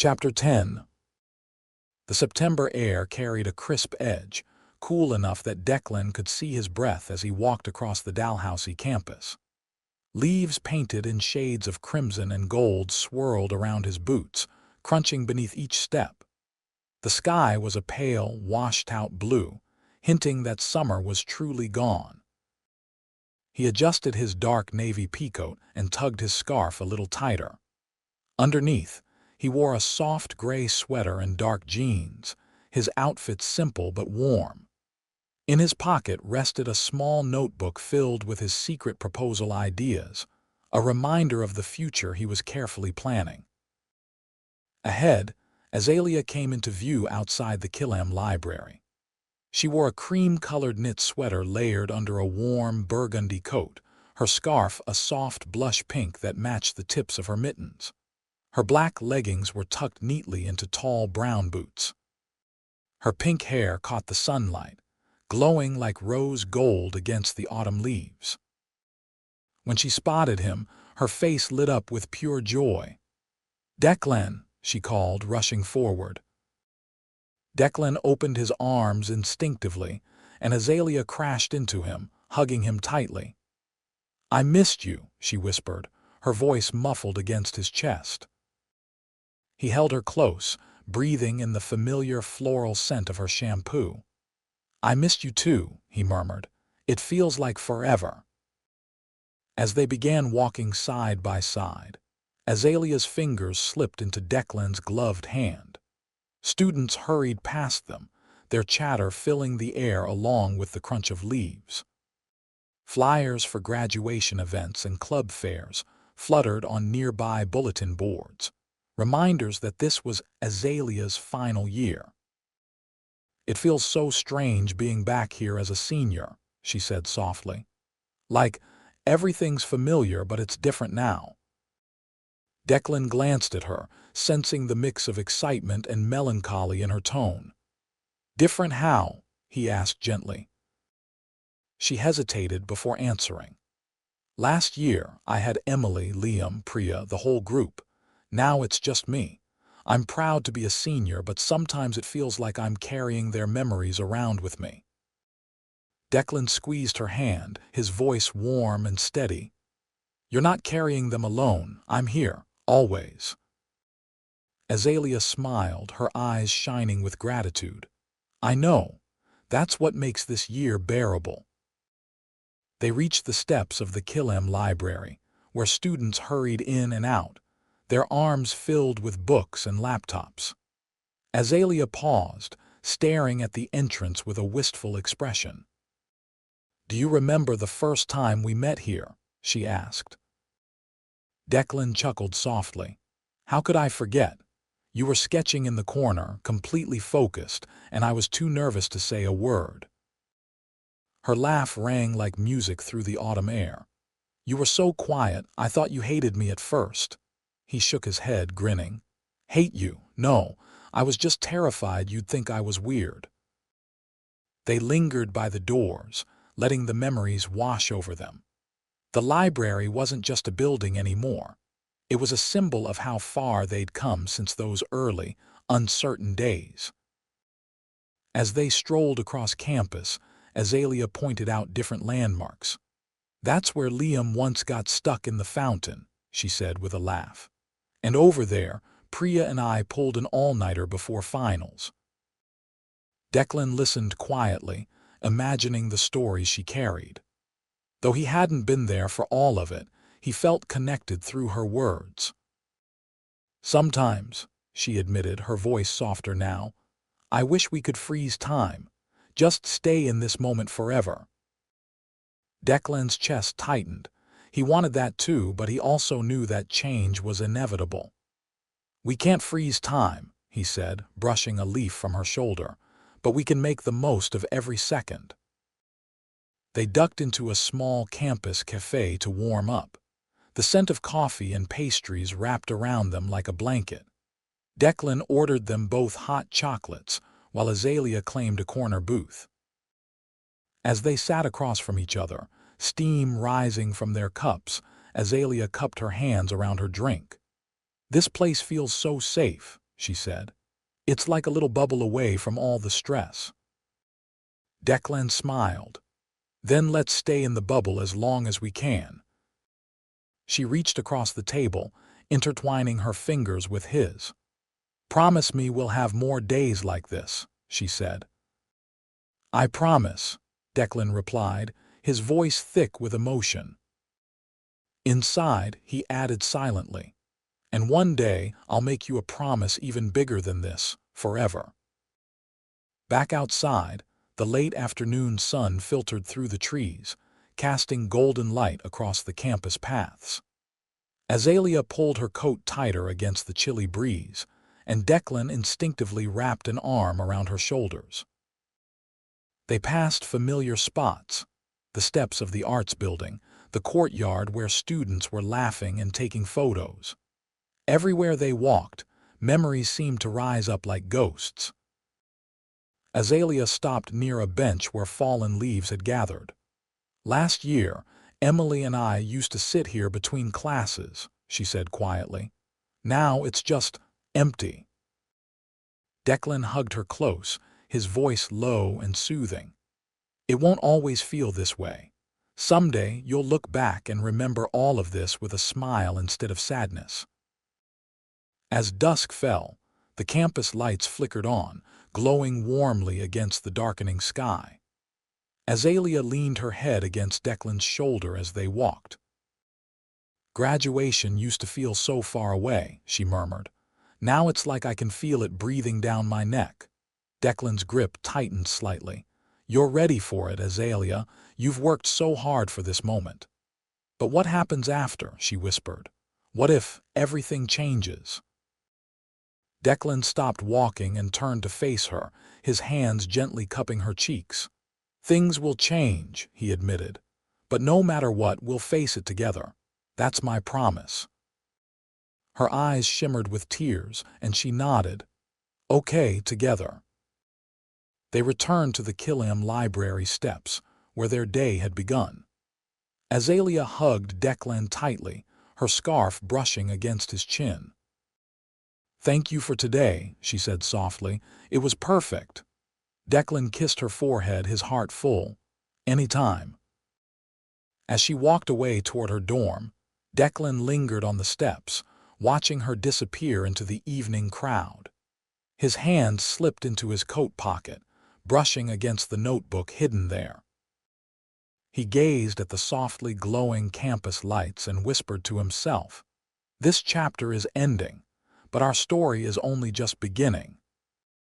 Chapter 10. The September air carried a crisp edge, cool enough that Declan could see his breath as he walked across the Dalhousie campus. Leaves painted in shades of crimson and gold swirled around his boots, crunching beneath each step. The sky was a pale, washed-out blue, hinting that summer was truly gone. He adjusted his dark navy peacoat and tugged his scarf a little tighter. Underneath, he wore a soft gray sweater and dark jeans, his outfit simple but warm. In his pocket rested a small notebook filled with his secret proposal ideas, a reminder of the future he was carefully planning. Ahead, Azalea came into view outside the Killam library. She wore a cream-colored knit sweater layered under a warm burgundy coat, her scarf a soft blush pink that matched the tips of her mittens. Her black leggings were tucked neatly into tall brown boots. Her pink hair caught the sunlight, glowing like rose gold against the autumn leaves. When she spotted him, her face lit up with pure joy. "Declan," she called, rushing forward. Declan opened his arms instinctively, and Azalea crashed into him, hugging him tightly. "I missed you," she whispered, her voice muffled against his chest. He held her close, breathing in the familiar floral scent of her shampoo. "I missed you too," he murmured. "It feels like forever." As they began walking side by side, Azalea's fingers slipped into Declan's gloved hand. Students hurried past them, their chatter filling the air along with the crunch of leaves. Flyers for graduation events and club fairs fluttered on nearby bulletin boards, reminders that this was Azalea's final year. "It feels so strange being back here as a senior," she said softly. "Like, everything's familiar, but it's different now." Declan glanced at her, sensing the mix of excitement and melancholy in her tone. "Different how?" he asked gently. She hesitated before answering. "Last year, I had Emily, Liam, Priya, the whole group. Now it's just me. I'm proud to be a senior, but sometimes it feels like I'm carrying their memories around with me." Declan squeezed her hand, his voice warm and steady. "You're not carrying them alone. I'm here, always." Azalea smiled, her eyes shining with gratitude. "I know. That's what makes this year bearable." They reached the steps of the Killam library, where students hurried in and out, their arms filled with books and laptops. Azalea paused, staring at the entrance with a wistful expression. "Do you remember the first time we met here?" she asked. Declan chuckled softly. "How could I forget? You were sketching in the corner, completely focused, and I was too nervous to say a word." Her laugh rang like music through the autumn air. "You were so quiet, I thought you hated me at first." He shook his head, grinning. "Hate you? No, I was just terrified you'd think I was weird." They lingered by the doors, letting the memories wash over them. The library wasn't just a building anymore. It was a symbol of how far they'd come since those early, uncertain days. As they strolled across campus, Azalea pointed out different landmarks. "That's where Liam once got stuck in the fountain," she said with a laugh. "And over there, Priya and I pulled an all-nighter before finals." Declan listened quietly, imagining the stories she carried. Though he hadn't been there for all of it, he felt connected through her words. "Sometimes," she admitted, her voice softer now, "I wish we could freeze time. Just stay in this moment forever." Declan's chest tightened. He wanted that too, but he also knew that change was inevitable. "We can't freeze time," he said, brushing a leaf from her shoulder, "but we can make the most of every second." They ducked into a small campus cafe to warm up. The scent of coffee and pastries wrapped around them like a blanket. Declan ordered them both hot chocolates, while Azalea claimed a corner booth. As they sat across from each other, steam rising from their cups, Azalea cupped her hands around her drink. "This place feels so safe," she said. "It's like a little bubble away from all the stress." Declan smiled. "Then let's stay in the bubble as long as we can." She reached across the table, intertwining her fingers with his. "Promise me we'll have more days like this," she said. "I promise," Declan replied, his voice thick with emotion. Inside, he added silently, "And one day I'll make you a promise even bigger than this, forever." Back outside, the late afternoon sun filtered through the trees, casting golden light across the campus paths. Azalea pulled her coat tighter against the chilly breeze, and Declan instinctively wrapped an arm around her shoulders. They passed familiar spots, the steps of the arts building, the courtyard where students were laughing and taking photos. Everywhere they walked, memories seemed to rise up like ghosts. Azalea stopped near a bench where fallen leaves had gathered. "Last year, Emily and I used to sit here between classes," she said quietly. "Now it's just empty." Declan hugged her close, his voice low and soothing. "It won't always feel this way. Someday you'll look back and remember all of this with a smile instead of sadness." As dusk fell, the campus lights flickered on, glowing warmly against the darkening sky. Azalea leaned her head against Declan's shoulder as they walked. "Graduation used to feel so far away," she murmured. "Now it's like I can feel it breathing down my neck." Declan's grip tightened slightly. "You're ready for it, Azalea. You've worked so hard for this moment." "But what happens after?" she whispered. "What if everything changes?" Declan stopped walking and turned to face her, his hands gently cupping her cheeks. "Things will change," he admitted. "But no matter what, we'll face it together. That's my promise." Her eyes shimmered with tears, and she nodded. "Okay, together." They returned to the Killam Library steps, where their day had begun. Azalea hugged Declan tightly, her scarf brushing against his chin. "Thank you for today," she said softly. "It was perfect." Declan kissed her forehead, his heart full. "Anytime." As she walked away toward her dorm, Declan lingered on the steps, watching her disappear into the evening crowd. His hand slipped into his coat pocket, brushing against the notebook hidden there. He gazed at the softly glowing campus lights and whispered to himself, "This chapter is ending, but our story is only just beginning."